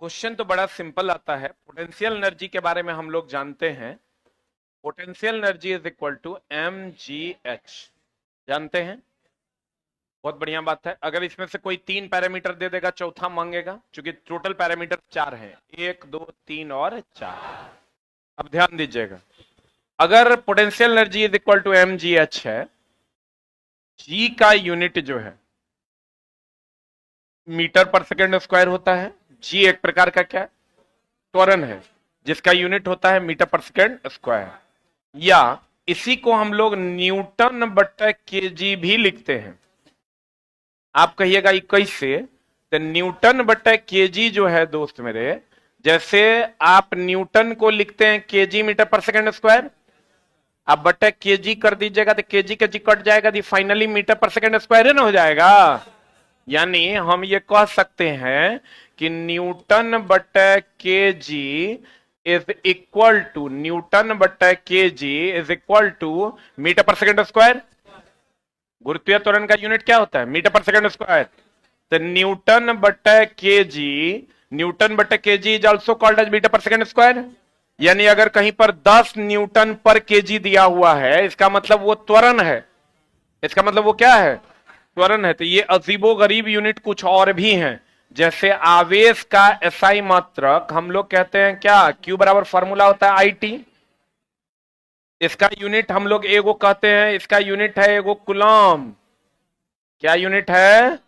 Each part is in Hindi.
क्वेश्चन तो बड़ा सिंपल आता है। पोटेंशियल एनर्जी के बारे में हम लोग जानते हैं। Potential energy is equal to mgh। जानते हैं, बहुत बढ़िया बात है। अगर इसमें से कोई 3 पैरामीटर दे देगा, चौथा मांगेगा, क्योंकि टोटल पैरामीटर 4 हैं, 1 2 3 और 4। अब ध्यान दीजिएगा, अगर potential energy is equal to mgh है, g का यूनिट जो है मीटर पर सेकेंड स्क्वायर होता है। g एक प्रकार का क्या त्वरण है, जिसका यूनिट होता है मीटर पर सेकेंड स्क्वायर, या इसी को हम लोग न्यूटन बटा केजी भी लिखते हैं। आप कहिएगा 21 से, तो न्यूटन बटा केजी जो है दोस्त मेरे, जैसे आप न्यूटन को लिखते हैं KG metre per second square, आप बटा केजी कर दीजिएगा तो केजी के जी कट जाएगा, तो finally metre per second square है ना हो जाएगा। यानी हम ये कह सकते हैं कि न्यूटन बटा K G is equal to metre per second square. गुरुत्वीय त्वरण का यूनिट क्या होता है? Metre per second square. तो न्यूटन बटा K G is also called as metre per second square. यानी अगर कहीं पर 10 न्यूटन पर केजी दिया हुआ है, इसका मतलब वो त्वरण है। इसका मतलब वो क्या है? त्वरण है। तो ये अजीबो गरीब यूनिट कुछ और भी हैं, जैसे आवेश का एसआई मात्रक हम लोग कहते हैं क्या? क्यू बराबर फॉर्मूला होता है आईटी। इसका यूनिट हम लोग एगो कहते हैं, इसका यूनिट है एगो कूलम। क्या यूनिट है?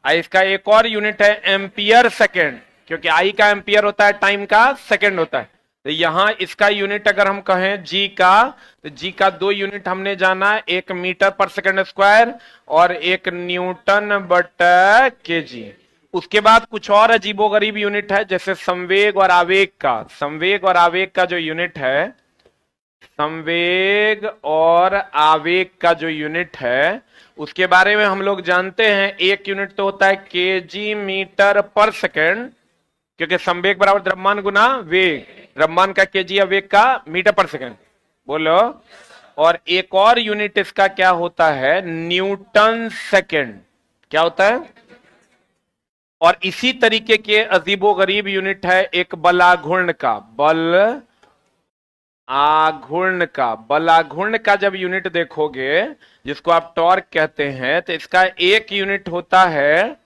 इसका एक और यूनिट है एम्पियर सेकेंड, क्योंकि आई का एम्पियर होता है, टाइम का सेकेंड होता है। तो यहां इसका यूनिट अगर हम कहें जी का, तो जी का 2 यूनिट हमने जाना, एक मीटर पर सेकेंड स्क्वायर और एक न्यूटन बटा केजी। उसके बाद कुछ और अजीबोगरीब यूनिट है, जैसे संवेग और आवेग का जो यूनिट है, संवेग और आवेग का जो यूनिट है, उसके बारे में हम लोग जानते हैं। एक यूनिट तो होता है केजी मीटर पर सेकेंड, क्योंकि संवेग बराबर द्रव्यमान गुना वेग, द्रव्यमान का केजी या वेग का मीटर पर सेकेंड। बोलो। और एक और यूनिट इसका क्या होता है? Newton second. क्या होता है? और इसी तरीके के अजीबो गरीब यूनिट है एक बलाघूर्ण का। बलाघूर्ण का जब यूनिट देखोगे, जिसको आप टॉर्क कहते हैं, तो इसका एक यूनिट होता है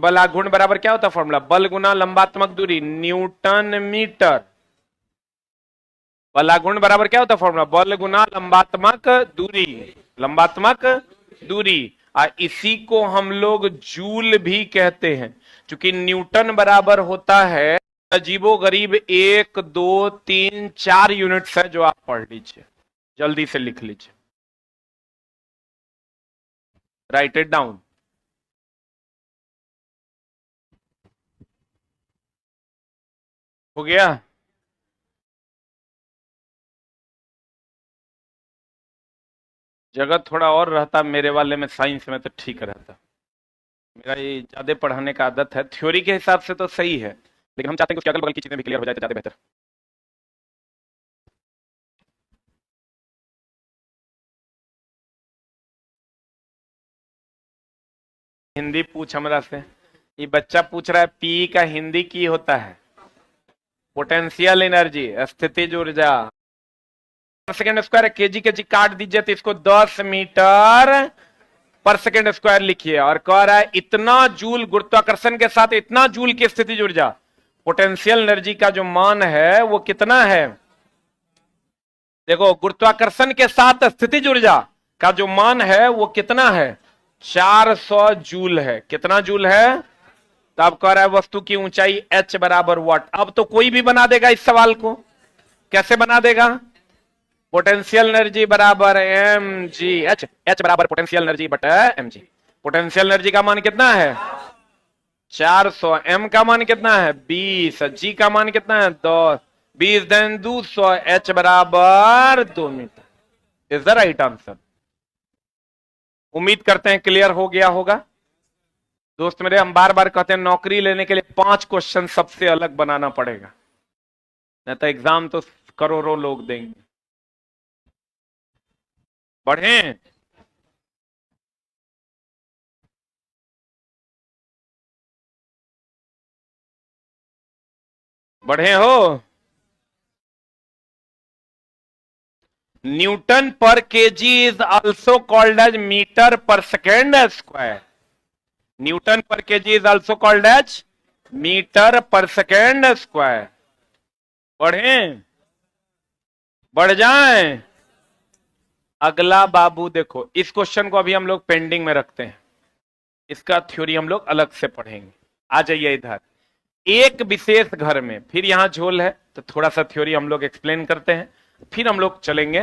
बलाघूर्ण बराबर क्या होता है फॉर्मूला? बल गुना लंबात्मक दूरी, न्यूटन मीटर। बलाघूर्ण बराबर क्या होता है फॉर्मूला? बल गुना लंबात्मक दूरी। इसी को हम लोग जूल भी कहते हैं, क्योंकि न्यूटन बराबर होता है अजीबो गरीब 1 2 3 4 यूनिट्स है, जो आप पढ़ लीजिए, जल्दी से लिख लीजिए, राइट इट डाउन। हो गया? जगह थोड़ा और रहता मेरे वाले में, साइंस में, तो ठीक रहता। मेरा ये ज्यादा पढ़ाने का आदत है, थ्योरी के हिसाब से तो सही है, लेकिन हम चाहते हैं कि उसके अगल बगल की चीजें भी क्लियर हो जाए तो ज्यादा बेहतर। हिंदी पूछ हमरा से। ये बच्चा पूछ रहा है पी का हिंदी की होता है? पोटेंशियल एनर्जी, स्थितिज ऊर्जा। सेकेंड स्क्वायर केजी के जी काट दीजिए, तो इसको 10 मीटर पर सेकेंड स्क्वायर लिखिए, और कह रहा है इतना जूल गुरुत्वाकर्षण के साथ, इतना जूल की स्थितिज ऊर्जा। पोटेंशियल एनर्जी का जो मान है वो कितना है? देखो, गुरुत्वाकर्षण के साथ स्थितिज ऊर्जा का जो मान है वो कितना है? 400 जूल है। कितना जूल है? तो अब कह रहा है वस्तु की ऊंचाई h बराबर वाट। अब तो कोई भी बना देगा इस सवाल को। कैसे बना देगा? पोटेंशियल एनर्जी बराबर एम जी एच बराबर पोटेंशियल एनर्जी बटा एम जी। पोटेंशियल एनर्जी का मान कितना है? 400। एम का मान कितना है? 20। जी का मान कितना है? 10। 20 देन 200। एच बराबर 2 metre. Is the right answer. उम्मीद करते हैं क्लियर हो गया होगा। दोस्त मेरे, हम बार बार कहते हैं नौकरी लेने के लिए 5 क्वेश्चन सबसे अलग बनाना पड़ेगा, नहीं तो एग्जाम तो करोड़ों लोग देंगे। बढ़े। बढ़े हो? Newton per KG is also called as metre per second square. Newton per KG is also called as metre per second square. बढ़े? बढ़ जाएं? अगला बाबू देखो, इस क्वेश्चन को अभी हम लोग पेंडिंग में रखते हैं, इसका थ्योरी हम लोग अलग से पढ़ेंगे। आ जाइए इधर। एक विशेष घर में, फिर यहां झोल है तो थोड़ा सा थ्योरी हम लोग एक्सप्लेन करते हैं, फिर हम लोग चलेंगे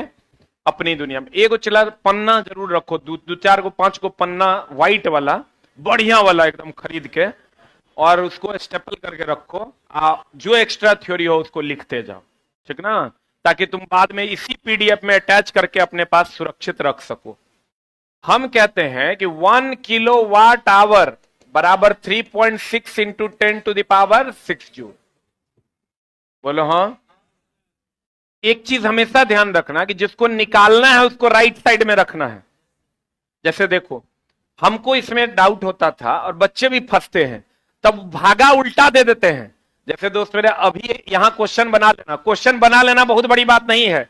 अपनी दुनिया में। एक चला पन्ना जरूर रखो, दो चार को 5 को पन्ना व्हाइट वाला, बढ़िया वाला एकदम खरीद के, और उसको स्टेपल करके रखो। जो एक्स्ट्रा थ्योरी हो उसको लिखते जाओ, ठीक ना, ताकि तुम बाद में इसी पीडीएफ में अटैच करके अपने पास सुरक्षित रख सको। हम कहते हैं कि 1 किलोवाट आवर बराबर 3.6 इंटू 10⁻⁶ जूल। बोलो हाँ। एक चीज हमेशा ध्यान रखना कि जिसको निकालना है उसको राइट साइड में रखना है। जैसे देखो, हमको इसमें डाउट होता था और बच्चे भी फंसते हैं, तब भागा उल्टा दे देते हैं। जैसे दोस्त मेरे, अभी यहां क्वेश्चन बना लेना। क्वेश्चन बना लेना बहुत बड़ी बात नहीं है,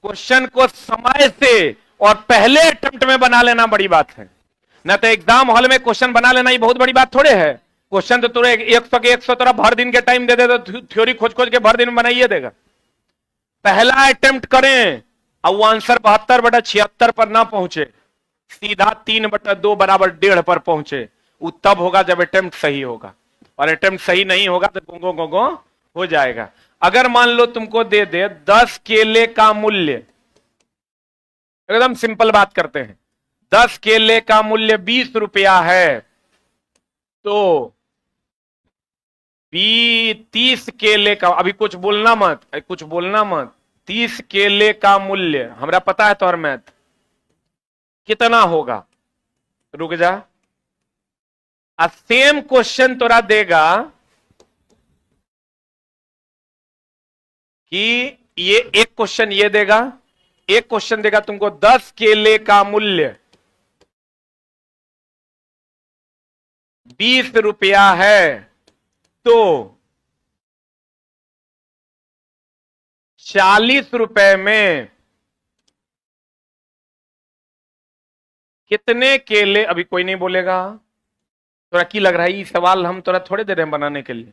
क्वेश्चन को समय से और पहले अटेम्प्ट में बना लेना बड़ी बात है। ना तो एग्जाम हॉल में क्वेश्चन बना लेना ये बहुत बड़ी बात थोड़े है। क्वेश्चन तो तुरंत 100 के 100 तरह भर दिन के टाइम दे दे तो थ्योरी खोज खोज के भर दिन में बनाइए देगा। पहला अटेम्प्ट करें और वो आंसर 72/76 पर ना पहुंचे, सीधा 3/2 बराबर 1.5 पर पहुंचे, वो तब होगा जब अटेम्प्ट सही होगा। और अटेम्प्ट सही नहीं होगा तो गोंगो गोंगो हो जाएगा। अगर मान लो तुमको दे दे 10 केले का मूल्य, एकदम सिंपल बात करते हैं, 10 केले का मूल्य 20 रुपया है, तो 30 केले का, अभी कुछ बोलना मत, कुछ बोलना मत, 30 केले का मूल्य हमरा पता है तोहर मैथ कितना होगा। रुक जा, सेम क्वेश्चन तोरा देगा कि ये एक क्वेश्चन ये देगा, एक क्वेश्चन देगा तुमको 10 केले का मूल्य 20 रुपया है, तो 40 रुपए में कितने केले, अभी कोई नहीं बोलेगा। तोरा की लग रहा है ये सवाल हम तोरा थोड़े दे रहे हैं बनाने के लिए,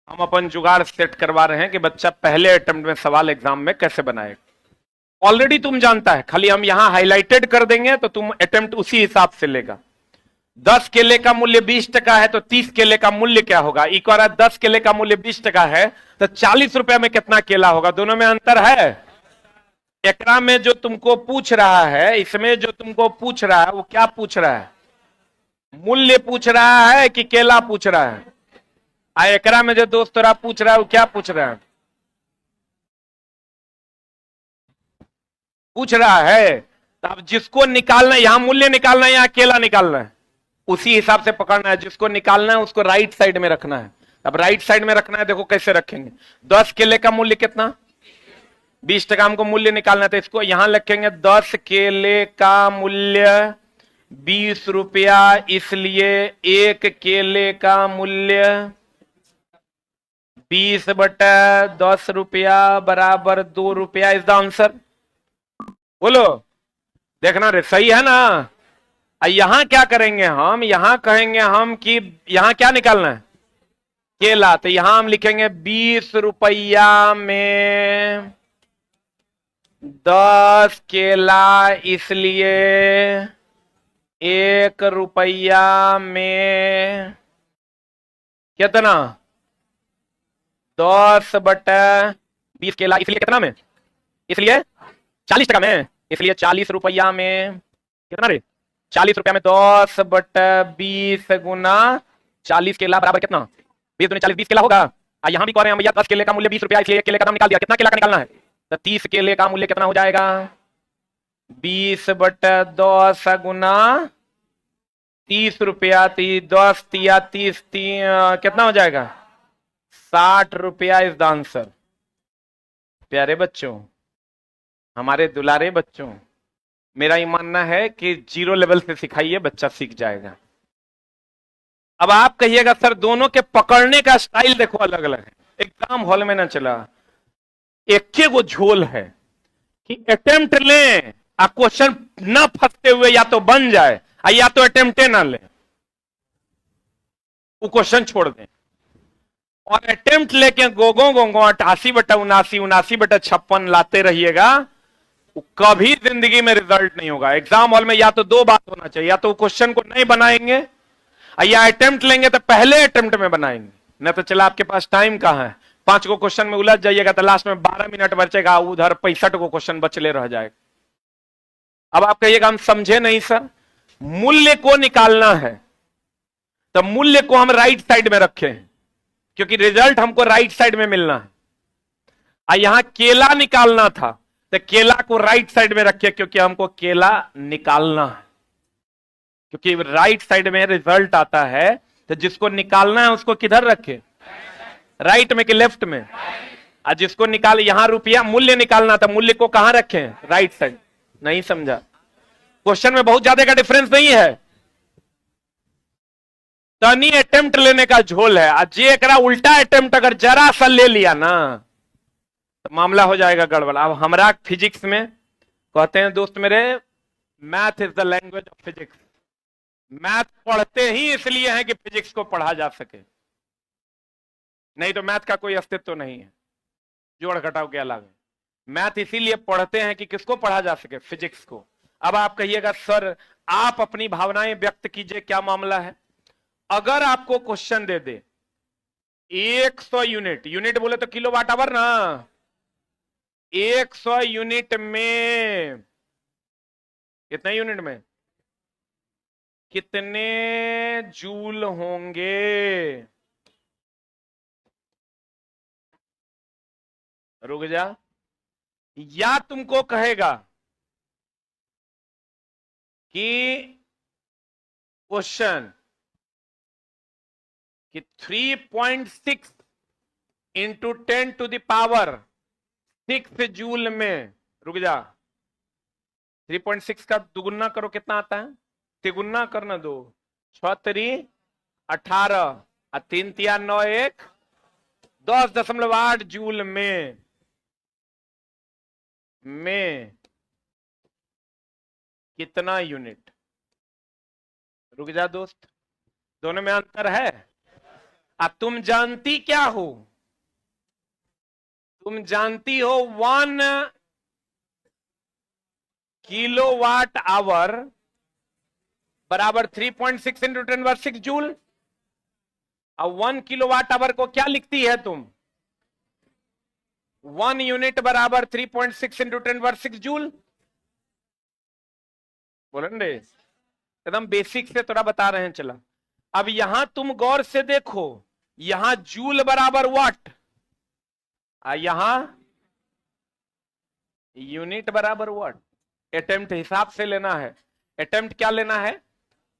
हम अपन जुगाड़ सेट करवा रहे हैं कि बच्चा पहले अटेम्प्ट में सवाल एग्जाम में कैसे बनाएगा। ऑलरेडी तुम जानता है, खाली हम यहां हाईलाइटेड कर देंगे तो तुम अटेम्प्ट उसी हिसाब से लेगा। 10 केले का मूल्य 20 टका है तो 30 केले का मूल्य क्या होगा। एक और 10 केले का मूल्य 20 टका है तो 40 रुपए में कितना केला होगा। दोनों में अंतर है। एकरा में जो तुमको पूछ रहा है, इसमें जो तुमको पूछ रहा है वो क्या पूछ रहा है, मूल्य पूछ रहा है कि केला पूछ रहा है। एकरा में जो दोस्त तोरा पूछ रहा है वो क्या पूछ रहा है, पूछ रहा है। तो अब जिसको निकालना है, यहां मूल्य निकालना है, यहां केला निकालना है, उसी हिसाब से पकड़ना है। जिसको निकालना है उसको राइट साइड में रखना है। अब राइट साइड में रखना है, देखो कैसे रखेंगे। 10 केले का मूल्य कितना, 20 टका हमको मूल्य निकालना है, तो इसको यहां लिखेंगे 10 केले का मूल्य 20 रुपया, इसलिए एक केले का मूल्य 20/10 रुपया बराबर 2 रुपया इज द आंसर। बोलो, देखना रे, सही है ना। यहां क्या करेंगे हम, यहां कहेंगे हम कि यहां क्या निकालना है, केला। तो यहां हम लिखेंगे 20 रुपया में 10 केला, इसलिए 1 रुपया में कितना, 10/20 केला, इसलिए कितना में, इसलिए 40 टका में, इसलिए 40 रुपया में कितना रे, 40 रुपया में 10/20 गुना 40 केला बराबर कितना, 20 दूनी 40, 20 केला होगा। यहां भी कह रहे हैं भैया 10 केले का मूल्य 20 रुपया, इसलिए एक केले का दाम निकाल दिया। कितना केला का निकालना है, तो 30 केले का मूल्य कितना हो जाएगा, 20/10 गुना 30 रुपया, 10 तिया 30, कितना हो जाएगा, 60 रुपया इज द आंसर। प्यारे बच्चों, हमारे दुलारे बच्चों, मेरा ये मानना है कि 0 लेवल से सिखाइए, बच्चा सीख जाएगा। अब आप कहिएगा सर दोनों के पकड़ने का स्टाइल देखो अलग अलग है। एग्जाम हॉल में ना चला, एक वो झोल है कि अटेम्प्ट लें आ क्वेश्चन ना फंसते हुए या तो बन जाए या तो अटेम्प्टे ना लें, वो क्वेश्चन छोड़ दें। और अटेम्प्ट लेके गोगो 88/79 79/56 लाते रहिएगा, कभी जिंदगी में रिजल्ट नहीं होगा। एग्जाम हॉल में या तो दो बात होना चाहिए, या तो क्वेश्चन को नहीं बनाएंगे या अटेम्प्ट लेंगे तो पहले अटेम्प्ट में बनाएंगे, नहीं तो चला आपके पास टाइम कहां है, 5 को क्वेश्चन में उलझ जाइएगा तो लास्ट में 12 मिनट बचेगा, उधर 65 को क्वेश्चन बचले रह जाएगा। अब आप कहिएगा हम समझे नहीं सर, मूल्य को निकालना है तो मूल्य को हम राइट साइड में रखे हैं क्योंकि रिजल्ट हमको राइट साइड में मिलना है। यहां केला निकालना था तो केला को राइट साइड में रखे क्योंकि हमको केला निकालना है, क्योंकि राइट साइड में रिजल्ट आता है तो जिसको निकालना है उसको किधर रखे, राइट में कि लेफ्ट में। और जिसको निकाल, यहां रुपया मूल्य निकालना था, मूल्य को कहां रखे, राइट साइड। नहीं समझा, क्वेश्चन में बहुत ज्यादा का डिफरेंस नहीं है, तनी अटेम्प्ट लेने का झोल है। आज एकरा उल्टा अटेम्प्ट अगर जरा सा ले लिया ना तो मामला हो जाएगा गड़बड़। अब हमरा फिजिक्स में कहते हैं दोस्त मेरे, math is the language of physics. Math पढ़ते ही इसलिए है कि फिजिक्स को पढ़ा जा सके, नहीं तो मैथ का कोई अस्तित्व नहीं है जोड़ घटाव के अलावा। मैथ इसीलिए पढ़ते हैं कि किसको पढ़ा जा सके, फिजिक्स को। अब आप कहिएगा सर आप अपनी भावनाएं व्यक्त कीजिए, क्या मामला है। अगर आपको क्वेश्चन दे दे 100 यूनिट, यूनिट बोले तो किलोवाट आवर ना, 100 यूनिट में कितने यूनिट में कितने जूल होंगे, रुक जा, या तुमको कहेगा कि क्वेश्चन कि 3.6 इंटू 10⁻6 जूल में, रुक जा, 3.6 का दुगुना करो कितना आता है, तिगुना करना, 2 6 3 18 और 3 3 9 1 10.8 जूल में कितना यूनिट। रुक जा दोस्त, दोनों में अंतर है। तुम जानती क्या हो, तुम जानती हो 1 किलोवाट आवर बराबर 3.6 इंटू 10⁻6 जूल। अब 1 किलोवाट आवर को क्या लिखती है तुम, 1 यूनिट बराबर 3.6 इंटू 10⁻6 जूल। बोलन रे, एकदम बेसिक से थोड़ा बता रहे हैं चला। अब यहां तुम गौर से देखो, यहां जूल बराबर वाट, यहां यूनिट बराबर वाट। अटेम्प्ट हिसाब से लेना है। अटेम्प्ट क्या लेना है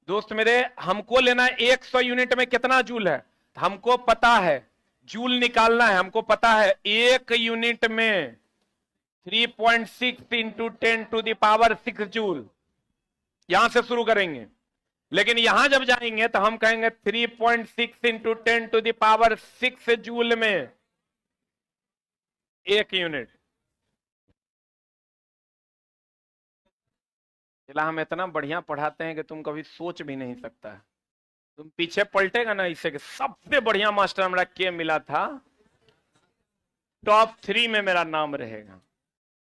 दोस्त मेरे, हमको लेना है 100 यूनिट में कितना जूल है, हमको पता है जूल निकालना है, हमको पता है 1 यूनिट में 3.6 इंटू 10⁻6 जूल। यहां से शुरू करेंगे, लेकिन यहां जब जाएंगे तो हम कहेंगे 3.6 इंटू 10⁻6 जूल में 1 यूनिट। चला हम इतना बढ़िया पढ़ाते हैं कि तुम कभी सोच भी नहीं सकता है। तुम पीछे पलटेगा ना इससे कि सबसे बढ़िया मास्टर हमारा के मिला था, टॉप 3 में मेरा नाम रहेगा,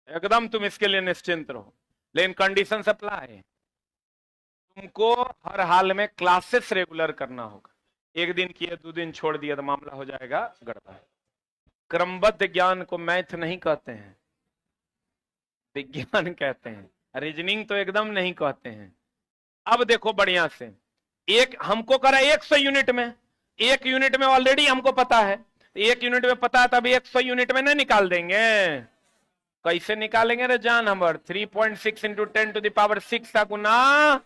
एकदम तुम इसके लिए निश्चिंत रहो। लेकिन कंडीशन अप्लाई है, तुमको हर हाल में क्लासेस रेगुलर करना होगा। एक दिन किए 2 दिन छोड़ दिया तो मामला हो जाएगा गड़बड़। क्रमबद्ध ज्ञान को मैथ नहीं कहते हैं, विज्ञान कहते हैं। रीजनिंग तो एकदम नहीं कहते हैं। अब देखो बढ़िया से, एक हमको करा 100 यूनिट में, 1 यूनिट में ऑलरेडी हमको पता है, 1 यूनिट में पता है तभी 100 यूनिट में नहीं निकाल देंगे। कैसे निकालेंगे रे जान हमर, 3.6 इंटू 10⁻6 का गुना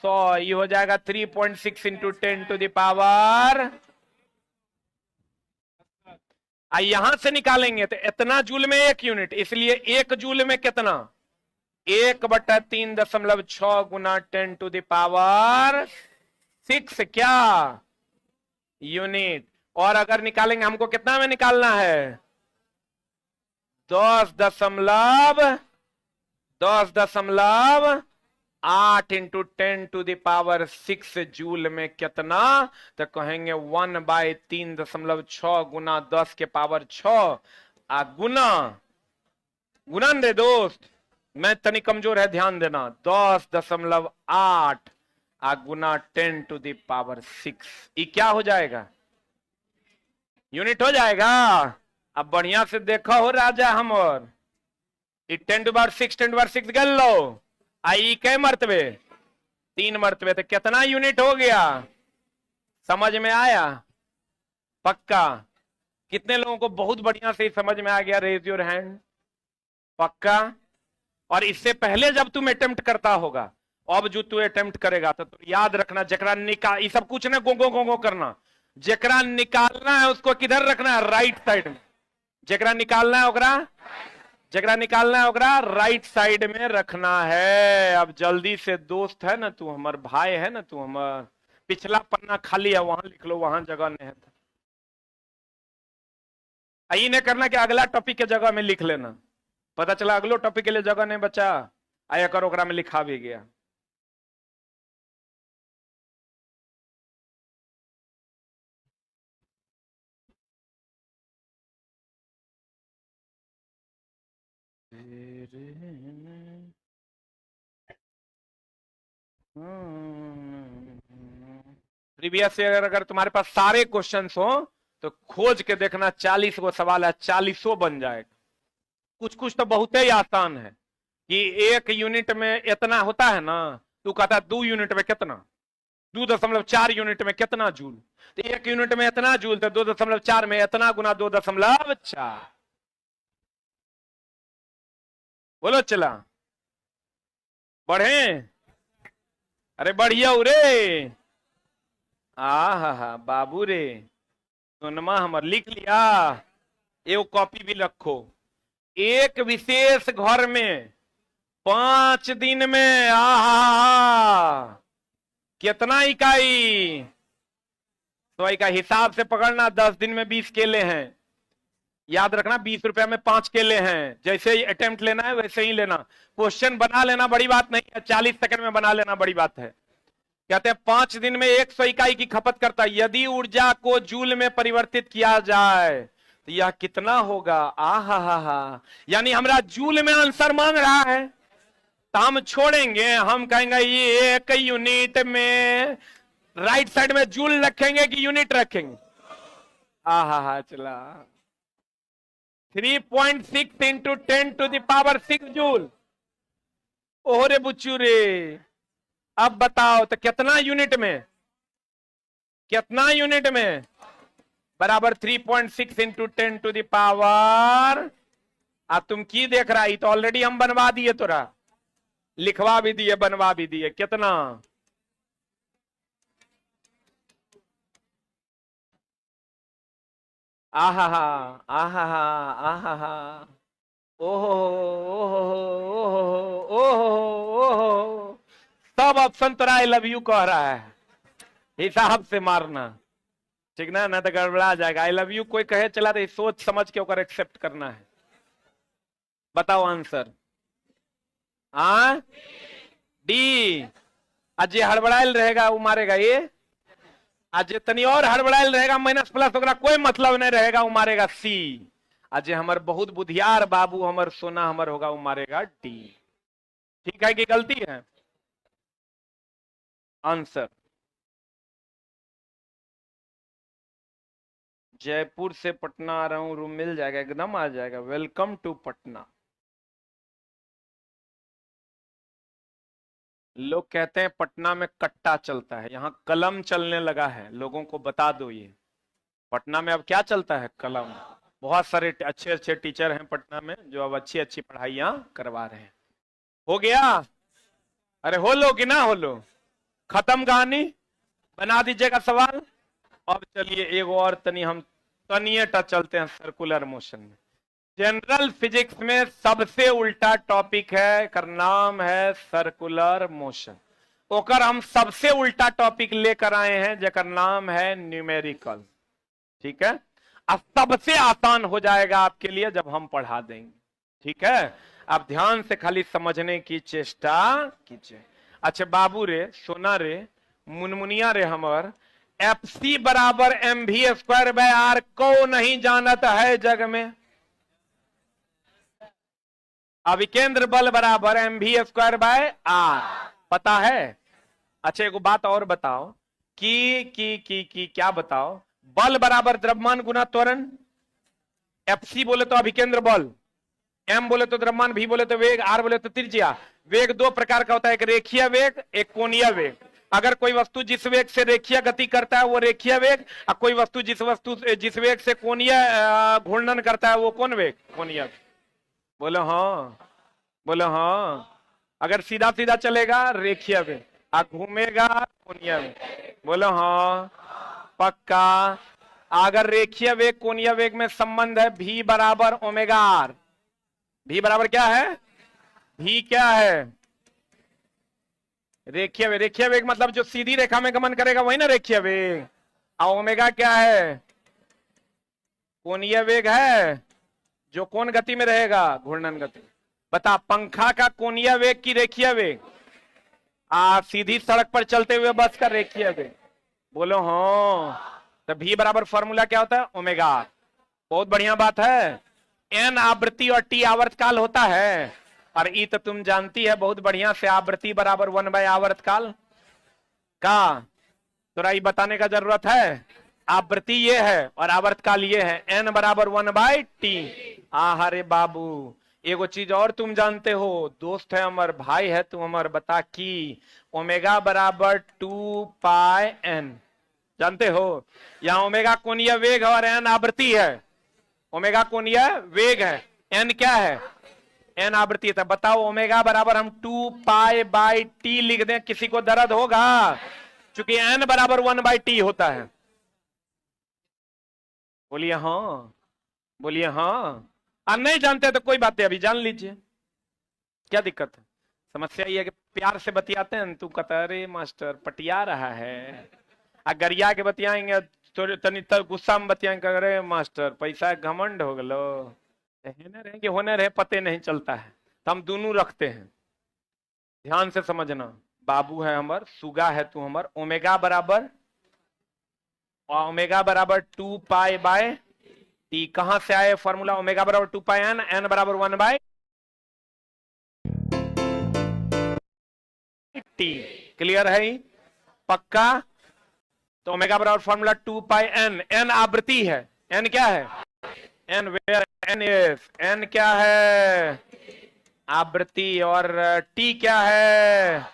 100, ये हो जाएगा 3.6 इंटू 10⁻। यहां से निकालेंगे तो इतना जूल में 1 यूनिट, इसलिए 1 जूल में कितना, 1/3.6 गुना 10⁻6 क्या यूनिट। और अगर निकालेंगे हमको कितना में निकालना है? 10.8 इंटू 10⁶ जूल में कितना? तो कहेंगे 1/3.6 गुना 10⁶ आ गुना गुना रे दोस्त, मैं तनी कमजोर है, ध्यान देना। 10.8 आ गुना 10⁶ ये क्या हो जाएगा? यूनिट हो जाएगा। अब बढ़िया से देखो हो राजा हमर, 10⁶ गल लो आई कै मर्तबे? 3 मर्तबे। तो कितना यूनिट हो गया? समझ में आया? पक्का? कितने लोगों को बहुत बढ़िया से समझ में आ गया? Raise your hand. पक्का? और इससे पहले जब तुम अटेम्प्ट करता होगा, अब जो तू अटेम्प्ट करेगा तो याद रखना, जकरा निकाल ये सब कुछ ना गोंगो गोंगो करना, जकरा निकालना है उसको किधर रखना है? राइट साइड में। जकरा निकालना है ओकरा, जकरा निकालना है ओकरा राइट साइड में रखना है। अब जल्दी से दोस्त है ना तू, हमार भाई है ना तू, हमार पिछला पन्ना खाली है, वहां लिख लो, वहां जगह नहीं है। यही नहीं करना कि अगला टॉपिक के जगह में लिख लेना, पता चला अगलो टॉपिक के लिए जगह नहीं बचा, आया कर ओकरा में लिखा भी गया। प्रीवियस ईयर अगर तुम्हारे पास सारे क्वेश्चंस हो तो खोज के देखना, 40 को सवाल है, 40 बन जाएगा। कुछ कुछ तो बहुत ही आसान है कि 1 यूनिट में इतना होता है ना, तू कहता 2 यूनिट में कितना, 2.4 यूनिट में कितना जूल, तो 1 यूनिट में इतना जूल, तो 2.4 में इतना गुना 2.4। बोलो चला बढ़े? अरे बढ़िया रे, हा बाबू रे, सोनमा हमर लिख लिया। एगो कॉपी भी रखो। एक विशेष घर में 5 दिन में कितना इकाई? तो इकाई हिसाब से पकड़ना, 10 दिन में 20 केले हैं। याद रखना 20 रुपया में 5 केले हैं। जैसे ही अटेम्प्ट लेना है वैसे ही लेना। क्वेश्चन बना लेना बड़ी बात नहीं है, 40 सेकंड में बना लेना बड़ी बात है। कहते हैं 5 दिन में 100 इकाई की खपत करता है। यदि ऊर्जा को जूल में परिवर्तित किया जाए तो यह कितना होगा? हा, यानी हमारा जूल में आंसर मांग रहा है, तो हम छोड़ेंगे, हम कहेंगे ये 1 यूनिट में राइट साइड में जूल रखेंगे कि यूनिट रखेंगे? हा चला 3.6 इंटू 10⁶ जूल। ओहरे बुच्चू रे, अब बताओ तो कितना यूनिट में, कितना यूनिट में? बराबर 3.6 इंटू 10⁻। अब तुम की देख रहा है? तो ऑलरेडी हम बनवा दिए, तोरा लिखवा भी दिए, बनवा भी दिए। कितना? आहा ओहो ओहो, सब ऑप्शन तोरा आई लव यू कह रहा है, हिसाब से मारना, ठीक ना तो गड़बड़ा जाएगा। आई लव यू कोई कहे चला तो सोच समझ के ओकर एक्सेप्ट करना है। बताओ आंसर। डी। आज ये हड़बड़ाइल रहेगा वो मारेगा, ये आज तनी और हड़बड़ाइल रहेगा, माइनस प्लस वगैरह कोई मतलब नहीं रहेगा, वो मारेगा सी। आज हमर बहुत बुधियार बाबू, हमर सोना हमर होगा, वो मारेगा डी। ठीक है कि गलती है? आंसर जयपुर से पटना आ रहा हूं, रूम मिल जाएगा, एकदम आ जाएगा। Welcome to Patna. लोग कहते हैं पटना में कट्टा चलता है, यहाँ कलम चलने लगा है। लोगों को बता दो ये पटना में अब क्या चलता है? कलम। बहुत सारे अच्छे अच्छे टीचर हैं पटना में जो अब अच्छी अच्छी पढ़ाइयां करवा रहे हैं। हो गया? अरे हो लो कि ना हो लो? खत्म कहानी? बना दीजिएगा सवाल। अब चलिए एक और तनी हम तनिए टच चलते हैं सर्कुलर मोशन में। जनरल फिजिक्स में सबसे उल्टा टॉपिक है, कर नाम है सर्कुलर मोशन। ओकर हम सबसे उल्टा टॉपिक लेकर आए हैं, जकर नाम है न्यूमेरिकल। ठीक है, अब सबसे आसान हो जाएगा आपके लिए जब हम पढ़ा देंगे। ठीक है, आप ध्यान से खाली समझने की चेष्टा कीजिए। अच्छा बाबू रे, सोना रे, मुनमुनिया रे, हमर एफ सी बराबर M V square by are को नहीं जानत है जग में। अभिकेंद्र बल बराबर M V square by are पता है। अच्छा एक बात और बताओ कि क्या बताओ, बल बराबर द्रव्यमान गुना त्वरण। एफ सी बोले तो अभिकेंद्र बल, एम बोले तो द्रव्यमान, भी बोले तो वेग, आर बोले तो त्रिज्या। वेग दो प्रकार का होता है, एक रेखीय वेग, एक कोणीय वेग। अगर कोई वस्तु जिस वेग से रेखीय गति करता है वो रेखीय वेग, और कोई वस्तु जिस वेग से कोणीय घूर्णन करता है वो कौन वेग, कोणीय वेग। बोलो हाँ, बोलो हाँ। अगर सीधा सीधा चलेगा रेखीय वेग, घूमेगा कोणीय वेग। बोलो हाँ पक्का। अगर रेखीय वेग कोणीय वेग में संबंध है भी बराबर ओमेगा आर। भी बराबर क्या है, भी क्या है, रेखीय वेग। रेखीय वेग मतलब जो सीधी रेखा में गमन करेगा वही ना रेखीय वेग। और ओमेगा क्या है, कोणीय वेग है, जो कौन गति में रहेगा, घूर्णन गति। बता पंखा का कोणीय वेग की रेखीय वेग, सीधी सड़क पर चलते हुए बस का रेखीय वेग। बोलो हाँ। तो भी बराबर फॉर्मूला क्या होता है, ओमेगा आर। बहुत बढ़िया बात है। एन आवृत्ति और टी आवर्तकाल होता है, और ई तो तुम जानती है बहुत बढ़िया से, आवृत्ति बराबर 1 आवर्तकाल का। तो ये बताने का जरूरत है, आवृत्ति ये है और आवर्तकाल ये है, एन बराबर 1/t। हरे बाबू एगो चीज और तुम जानते हो, दोस्त है अमर, भाई है तू अमर, बता कि ओमेगा बराबर 2πn जानते हो। यहां ओमेगा कोणीय वेग है और एन आवृत्ति है। ओमेगा कोणीय वेग है, एन क्या है, एन आवृत्ति है। बताओ ओमेगा बराबर हम 2π/t लिख दें, किसी को दर्द होगा, क्योंकि एन बराबर 1/t होता है। बोलिए हाँ, बोलिए हाँ। आप नहीं जानते तो कोई बात नहीं, अभी जान लीजिए, क्या दिक्कत है। समस्या ये है कि प्यार से बतियाते हैं, तू कहता अरे मास्टर पटिया रहा है, गरिया के बतियाएंगे तो तनी गुस्सा में बतियाएंगे, अरे मास्टर पैसा घमंड हो गलो। हेनर है कि होनर है पते नहीं चलता है, तो हम दोनों रखते हैं। ध्यान से समझना, बाबू है हमर, सुगा है तू हमर, ओमेगा बराबर 2π/t। कहां से आए फॉर्मूला, ओमेगा बराबर 2πn, एन बराबर 1/t। क्लियर है पक्का। तो ओमेगा बराबर फॉर्मूला 2πn, एन आवृत्ति है, एन क्या है, N where, N is, N क्या है आवृत्ति, और टी क्या है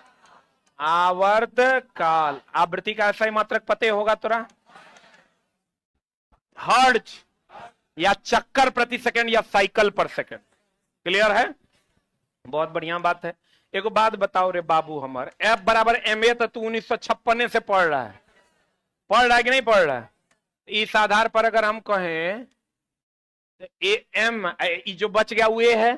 आवर्तकाल। आवृत्ति का ऐसा ही मात्रक पते होगा तोरा, हर्ट्ज या चक्कर प्रति सेकंड या साइकिल पर सेकंड। क्लियर है, बहुत बढ़िया बात है। एक बात बताओ रे बाबू हमर, एफ बराबर एम ए तो तू 1956 से पढ़ रहा है, पढ़ रहा है कि नहीं पढ़ रहा है। इस आधार पर अगर हम कहें ए एम, जो बच गया वो ए है,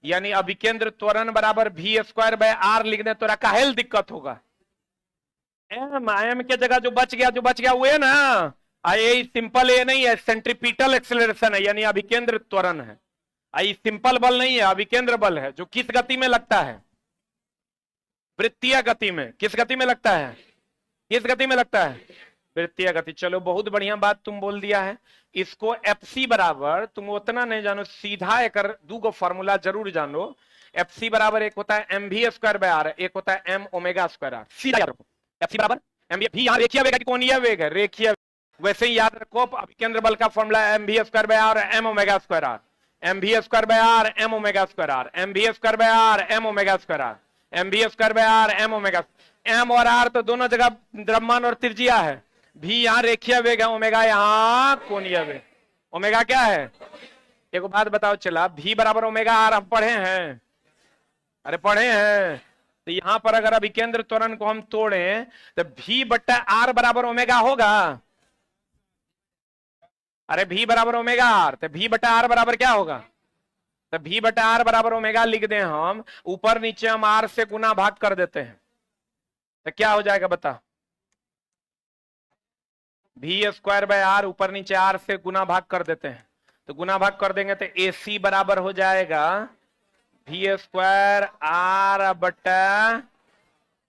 यानी अभिकेंद्र त्वरण बराबर v²/r लिख दे तो काहेल दिक्कत होगा। एम के जगह जो बच गया वो है ना, ये सिंपल ए नहीं है, सेंट्रीपिटल एक्सेलरेशन है, यानी अभिकेंद्र त्वरण है। ये सिंपल बल नहीं है, अभिकेंद्र बल है, जो किस गति में लगता है, वृत्तीय गति में। किस गति में लगता है, किस गति में लगता है, वृत्तीय गति। चलो बहुत बढ़िया बात तुम बोल दिया है। इसको एफ सी बराबर, तुम उतना नहीं जानो, सीधा एक दो गो फॉर्मूला जरूर जानो। एफ सी बराबर एक होता है M V square by are, एक होता है एम ओमेगा स्क्वायर आर। सीधा याद रखो, एफ सी बराबर एम भी, यहाँ रेखीय वेग है, कोणीय वेग है, रेखीय। वैसे ही याद रखो अभिकेंद्र बल का formula M V square by R M omega square R, M V square by R M omega square R, M V square by R M omega square R, M V square by R M omega. M और आर तो दोनों जगह द्रव्यमान और त्रिज्या है, भी यहाँ रेखीय वेग है, ओमेगा यहाँ कोणीय वेग। ओमेगा क्या है, एक बात बताओ, चला भी बराबर ओमेगा आर हम पढ़े हैं, अरे पढ़े हैं। तो यहां पर अगर अभिकेंद्र त्वरण को हम तोड़ें तो v/r बराबर ओमेगा होगा। अरे v बराबर ओमेगा आर, तो v/r बराबर क्या होगा, तो v/r बराबर ओमेगा लिख दें हम, ऊपर नीचे हम r से गुना भाग कर देते हैं, तो क्या हो जाएगा बता, भी स्क्वायर बाय आर, ऊपर नीचे आर से गुना भाग कर देते हैं, तो गुना भाग कर देंगे तो ए सी बराबर हो जाएगा भी स्क्वायर आर बटा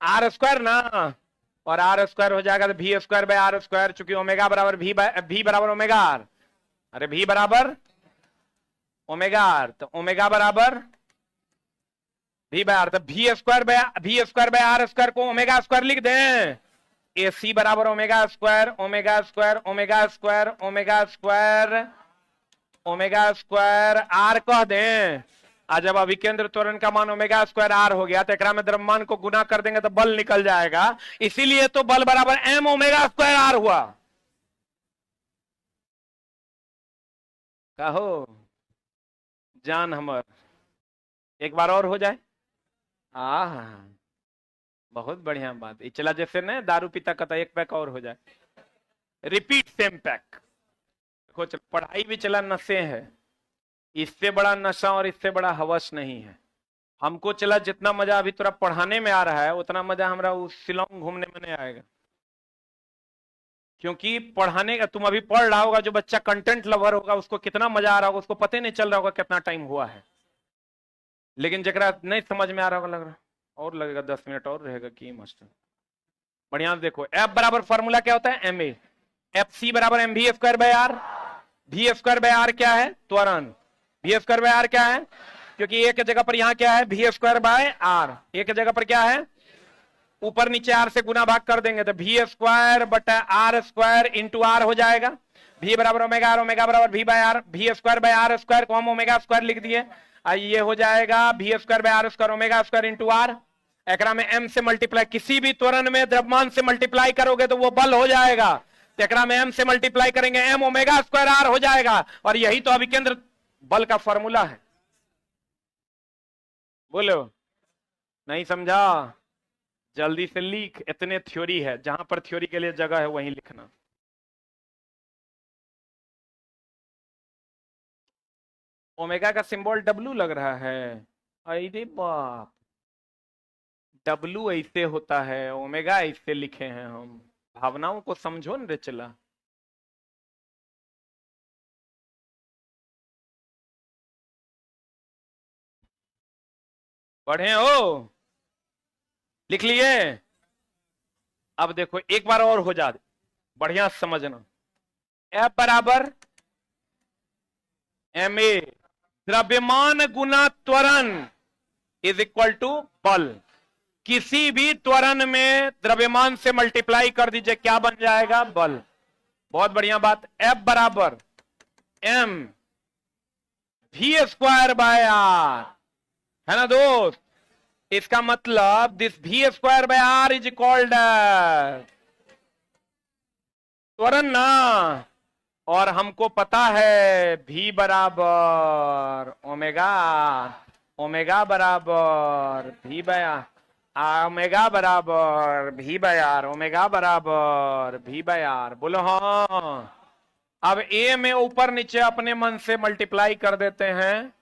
आर स्क्वायर ना, और आर स्क्वायर हो जाएगा तो V square by R square, चूंकि ओमेगा बराबर भी बराबर ओमेगा आर, अरे भी बराबर ओमेगा आर, तो ओमेगा बराबर भी बाय आर, तो V square by R square को ओमेगा स्क्वायर लिख दें, ए सी बराबर omega square omega square omega square omega square omega square R कह दें। आज जब अभिकेंद्र त्वरण का मान ओमेगा स्क्वायर आर हो गया तो एकरा में द्रव्यमान को गुना कर देंगे तो बल निकल जाएगा, इसीलिए तो बल बराबर एम ओमेगा स्क्वायर आर हुआ। कहो जान हमर एक बार और हो जाए, बहुत बढ़िया बात, चला जैसे न दारू पीता कहता एक पैक और हो जाए, रिपीट सेम पैक। देखो पढ़ाई भी चला नशे है, इससे बड़ा नशा और इससे बड़ा हवस नहीं है। हमको चला जितना मजा अभी थोड़ा पढ़ाने में आ रहा है उतना मजा हमरा उस शिलोंग घूमने में नहीं आएगा, क्योंकि पढ़ाने का तुम अभी पढ़ रहा होगा, जो बच्चा कंटेंट लवर होगा उसको कितना मजा आ रहा होगा, उसको पता नहीं चल रहा होगा कितना टाइम हुआ है, लेकिन जरा नहीं समझ में आ रहा होगा लग रहा और लगेगा 10 मिनट और रहेगा कि मास्टर। बढ़िया देखो एफ बराबर फॉर्मूला क्या होता है एम ए, एफ सी बराबर M V square by are, भी स्क्वायर बाय आर क्या है त्वरण, भी स्क्वायर बाय आर क्या है, क्योंकि एक जगह पर यहां क्या है भी स्क्वायर बाय आर, एक जगह पर क्या है ऊपर नीचे आर से गुना भाग कर देंगे तो भी स्क्वायर बटा आर स्क्वायर इंटू आर हो जाएगा, भी बराबर ओमेगा आर, ओमेगा बराबर भी बाय आर, भी स्क्वायर बाय आर स्क्वायर को हम ओमेगा स्क्वायर लिख दिए, ये हो जाएगा V square by R square omega square into R, एकरा में m से मल्टीप्लाई, किसी भी त्वरण में द्रव्यमान से मल्टीप्लाई करोगे तो वो बल हो जाएगा, तो एकरा में m से मल्टीप्लाई करेंगे m ओमेगा स्क्वायर आर हो जाएगा, और यही तो अभिकेंद्र बल का फॉर्मूला है। बोलो नहीं समझा, जल्दी से लिख, इतने थ्योरी है, जहां पर थ्योरी के लिए जगह है वहीं लिखना। ओमेगा का सिंबल W लग रहा है, अरे बाप, W ऐसे होता है, ओमेगा ऐसे लिखे हैं हम, भावनाओं को समझो न रे चला। पढ़े हो, लिख लिए, अब देखो एक बार और हो जा, बढ़िया समझना, F बराबर एम ए, द्रव्यमान गुना त्वरण इज इक्वल टू बल, किसी भी त्वरण में द्रव्यमान से मल्टीप्लाई कर दीजिए क्या बन जाएगा बल, बहुत बढ़िया बात। F बराबर M V square by are है ना दोस्त, इसका मतलब this V square by R is equalled त्वरण ना, और हमको पता है भी बराबर ओमेगा, ओमेगा बराबर भी बाय आर, ओमेगा बराबर भी बाय आर, ओमेगा बराबर भी बाय आर, बोलो हाँ। अब ए में ऊपर नीचे अपने मन से मल्टीप्लाई कर देते हैं,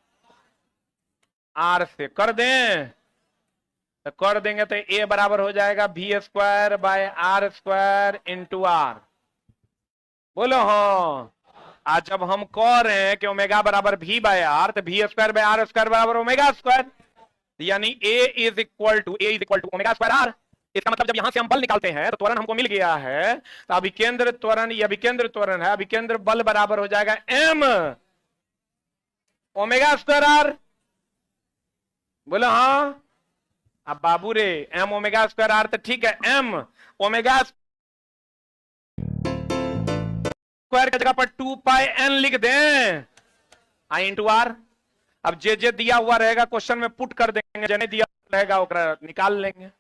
आर से कर दें तो कर देंगे तो ए बराबर हो जाएगा V square by R square into R, बोलो हाँ। आज जब हम कह रहे हैं कि ओमेगा बराबर भी बाय आर, तो V square by R square बराबर ओमेगा स्क्वायर, यानी A is equal to omega square R, इसका मतलब जब यहां से हम बल निकालते हैं तो त्वरण हमको मिल गया है, तो अभिकेंद्र त्वरण, ये अभिकेंद्र त्वरण है, अभिकेंद्र बल बराबर हो जाएगा एम ओमेगा स्क्वायर आर, बोलो हाँ। अब बाबू रे एम ओमेगा स्क्वायर आर तो ठीक है, एम ओमेगा स्क्वायर की जगह पर 2 पाई एन लिख दें, आई इंटू आर। अब जे दिया हुआ रहेगा क्वेश्चन में पुट कर देंगे, जने दिया रहेगा ओकरा निकाल लेंगे,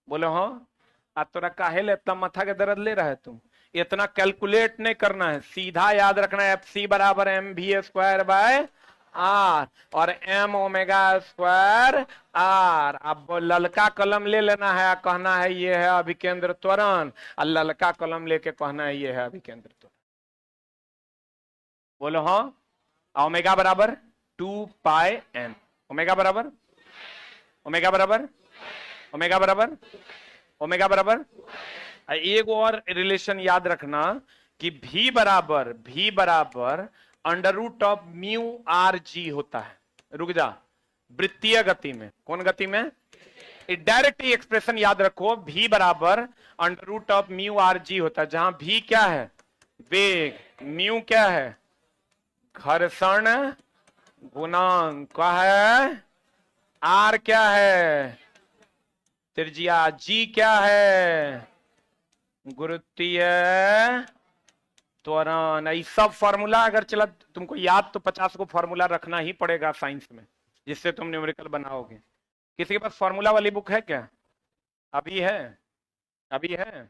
बोलो हाँ। अब तोरा काहे ले इतना माथा के दर्द ले रहा है, तुम इतना कैलकुलेट नहीं करना है, सीधा याद रखना है एफ सी बराबर M V square by are और एम ओमेगा स्क्वायर आर। अब ललका कलम ले लेना है, कहना है ये है अभिकेंद्र त्वरण, और ललका कलम लेके कहना है ये है अभिकेंद्र त्वरण, बोलो हाँ। ओमेगा बराबर 2 पाई एन, ओमेगा बराबर ओमेगा बराबर ओमेगा बराबर ओमेगा बराबर। एक और रिलेशन याद रखना कि भी बराबर under root of mu R G होता है। रुक जा, वृत्तीय गति में, कौन गति में? डायरेक्ट एक्सप्रेशन याद रखो, भी बराबर under root of mu R G होता है, जहां भी क्या है? वेग, म्यू क्या है? घर्षण गुणांक क्या है? आर क्या है? त्रिज्या, जी क्या है? गुरुत्वीय त्वरण। ये सब फॉर्मूला अगर चला तुमको याद, तो 50 को फॉर्मूला रखना ही पड़ेगा साइंस में, जिससे तुम न्यूमेरिकल बनाओगे। किसी के पास फॉर्मूला वाली बुक है क्या? अभी है? अभी है?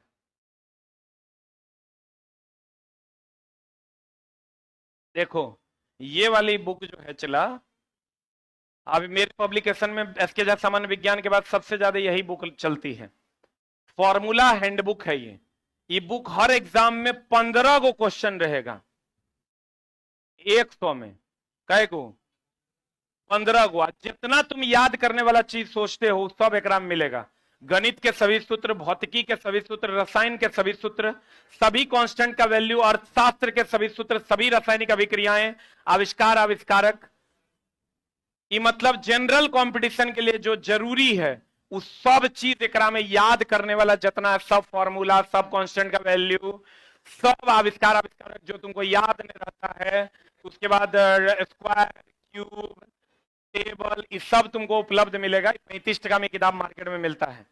देखो, ये वाली बुक जो है चला, अभी मेरे पब्लिकेशन में एसके झा सामान्य विज्ञान के बाद सबसे ज्यादा यही बुक चलती है। फॉर्मूला हैंडबुक है ये बुक हर एग्जाम में 15 को क्वेश्चन रहेगा, 100 में कै को? 15 को। जितना तुम याद करने वाला चीज सोचते हो सब एकराम मिलेगा। गणित के सभी सूत्र, भौतिकी के सभी सूत्र, रसायन के सभी सूत्र, सभी कांस्टेंट का वैल्यू, अर्थशास्त्र के सभी सूत्र, सभी रासायनिक अभिक्रियाएं, आविष्कार, आविष्कारक, ये मतलब जनरल कंपटीशन के लिए जो जरूरी है उस सब चीज एकरा में याद करने वाला जितना है, सब फॉर्मूला, सब कांस्टेंट का वैल्यू, सब आविष्कार, आविष्कारक जो तुमको याद नहीं रहता है, उसके बाद स्क्वायर, क्यूब, टेबल, ये सब तुमको उपलब्ध मिलेगा। 35 टका में किताब मार्केट में मिलता है।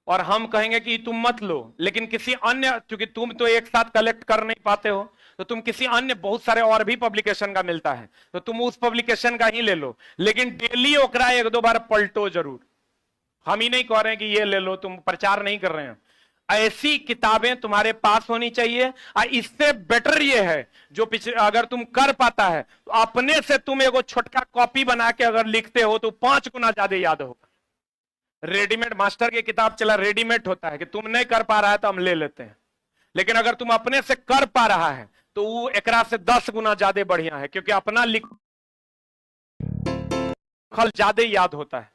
और हम कहेंगे कि तुम मत लो, लेकिन किसी अन्य, क्योंकि तुम तो एक साथ कलेक्ट कर नहीं पाते हो, तो तुम किसी अन्य बहुत सारे और भी पब्लिकेशन का मिलता है, तो तुम उस पब्लिकेशन का ही ले लो, लेकिन डेली ओकरा 1-2 बार पलटो जरूर। हम ही नहीं कह रहे हैं कि ये ले लो, तुम प्रचार नहीं कर रहे हैं। ऐसी किताबें तुम्हारे पास होनी चाहिए। और इससे बेटर ये है, जो पिछले अगर तुम कर पाता है तो अपने से तुम एगो छोटका कॉपी बना के अगर लिखते हो तो 5 गुना ज्यादा याद होगा। रेडीमेड मास्टर की किताब चला, रेडीमेड होता है कि तुम नहीं कर पा रहा है तो हम ले लेते हैं, लेकिन अगर तुम अपने से कर पा रहा है तो वो एकरा से 10 गुना ज्यादा बढ़िया है, क्योंकि अपना लिखल ज्यादा याद होता है।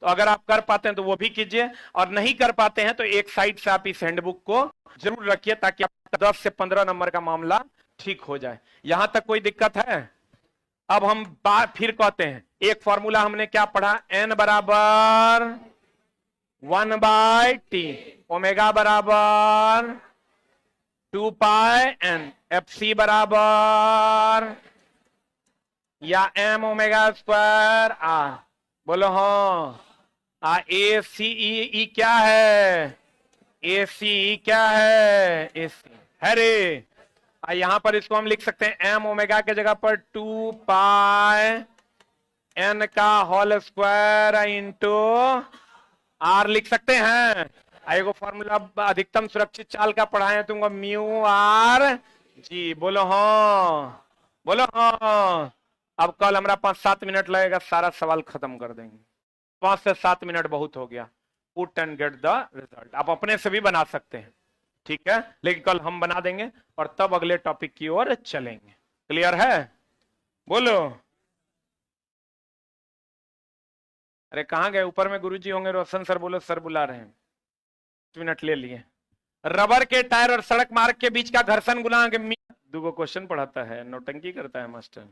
तो अगर आप कर पाते हैं तो वो भी कीजिए, और नहीं कर पाते हैं तो एक साइड से आप इस हैंडबुक को जरूर रखिए, ताकि आपका 10 से 15 नंबर का मामला ठीक हो जाए। यहां तक कोई दिक्कत है? अब हम बात फिर कहते हैं, एक फॉर्मूला हमने क्या पढ़ा? n बराबर 1/t, ओमेगा बराबर 2πn, fc बराबर या m ओमेगा स्क्वायर r। बोलो हाँ। ए सी ई क्या है? ए सी क्या है? ए सी है रे। यहां पर इसको हम लिख सकते हैं एम ओमेगा के जगह पर 2π n का होल स्क्वायर इंटू आर लिख सकते हैं। एगो फॉर्मूला अधिकतम सुरक्षित चाल का पढ़ाए तुमको, म्यू आर जी। बोलो हाँ, बोलो हाँ। अब कल हमारा 5-7 मिनट लगेगा, सारा सवाल खत्म कर देंगे। 5 से 7 मिनट बहुत हो गया। Put and get the result. आप अपने से भी बना सकते हैं, ठीक है, लेकिन कल हम बना देंगे और तब अगले टॉपिक की ओर चलेंगे। क्लियर है? बोलो। अरे कहां गए? ऊपर में गुरुजी होंगे, रोशन सर। बोलो सर बुला रहे हैं। 5 मिनट ले लिए। रबर के टायर और सड़क मार्ग के बीच का घर्षण गुणांक। 2 क्वेश्चन पढ़ाता है, नौटंकी करता है मास्टर।